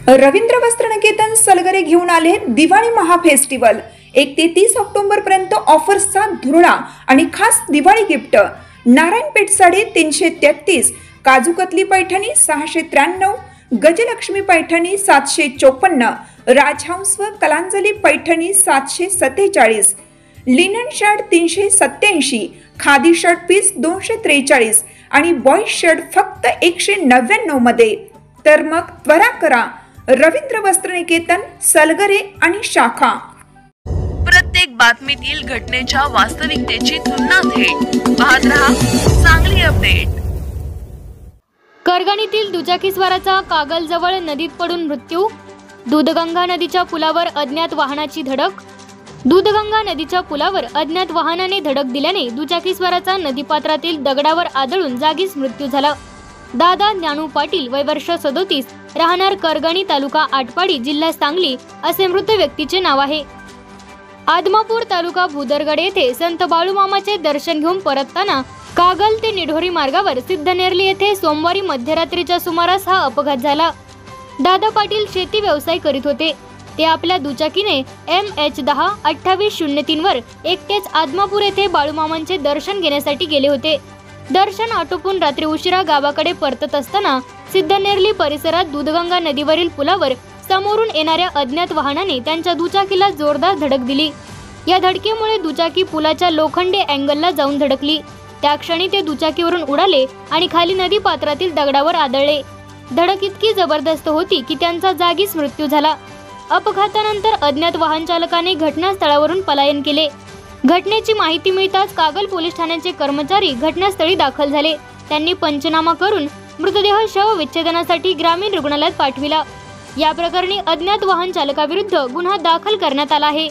रवींद्र वस्त्रनिकेतन सलगरे घेऊन आले दिवाळी महाफेस्टिवल। 1 ते 30 ऑक्टोबर पर्यंत ऑफर्सचा धुरळा आणि खास दिवाळी गिफ्ट। नारायणपेठ साडी 333, काजूकतली पैठणी 693, गजलक्ष्मी पैठणी 754, राजहंस व Kalanjali Paithani 747, linen shirt 387, khadi shirt piece 243 आणि बॉयज शर्ट फक्त 199 मध्ये। तर मग त्वरा करा, रवींद्र वस्त्रनिकेतन सलगरे आणि शाखा। प्रत्येक बातमीतील घटनेच्या वास्तविकतेची तुलना थेट पाहत रहा सांगली अपडेट। करगणीतील दुचाकीस्वाराचा कागलजवळ नदीत पडून मृत्यू। दूधगंगा नदीच्या पुलावर अज्ञात वाहनाची धडक। दूधगंगा नदीच्या पुलावर अज्ञात वाहनाने धडक दिल्याने दुचाकीस्वाराचा नदीपात्रातील दगडावर आदळून जागीच मृत्यू झाला। दादा ज्ञानू पाटील, वय वर्ष 37, राहणार करगणी, तालुका आटपाडी, जिल्हा सांगली असे मृत व्यक्तीचे नाव आहे। आदमापूर तालुका भुदरगड येथे संत बाळूमामाचे दर्शन घेऊन परतताना कागल ते निढोरी मार्गावर सिद्धनेरली येथे सोमवारी मध्यरात्रीच्या सुमारास हा अपघात झाला। दादा पाटील शेती व्यवसाय करीत होते। ते आपल्या दुचाकीने MH10 2803 वर एकटेच आदमापूर येथे बाळूमामांचे दर्शन घेण्यासाठी गेले होते। दर्शन आटोपून रात्री उशिरा गावाकडे परतत असताना सिद्धनेरली परिसरात दूधगंगा नदीवरील पुलावर समोरून येणाऱ्या अज्ञात वाहनाने त्यांच्या दुचाकीला जोरदार धडक दिली। या धडकेमुळे दुचाकी पुलाच्या लोखंडी अँगलला जाऊन धडकली। त्या क्षणी ते दुचाकीवरून उडाले आणि खाली नदी पात्रातील दगडावर आदळले। धडक इतकी जबरदस्त होती की त्यांचा जागीच मृत्यू झाला। अपघातानंतर अज्ञात वाहन चालकाने घटनास्थळावरून पलायन केले। घटनेची माहिती मिळताच कागल पोलीस ठाण्याचे कर्मचारी घटनास्थळी दाखल झाले। त्यांनी पंचनामा करून मृतदेह शवविच्छेदनासाठी ग्रामीण रुग्णालयात पाठविला। या प्रकरणी अज्ञात वाहन चालकाविरुद्ध गुन्हा दाखल करण्यात आला आहे।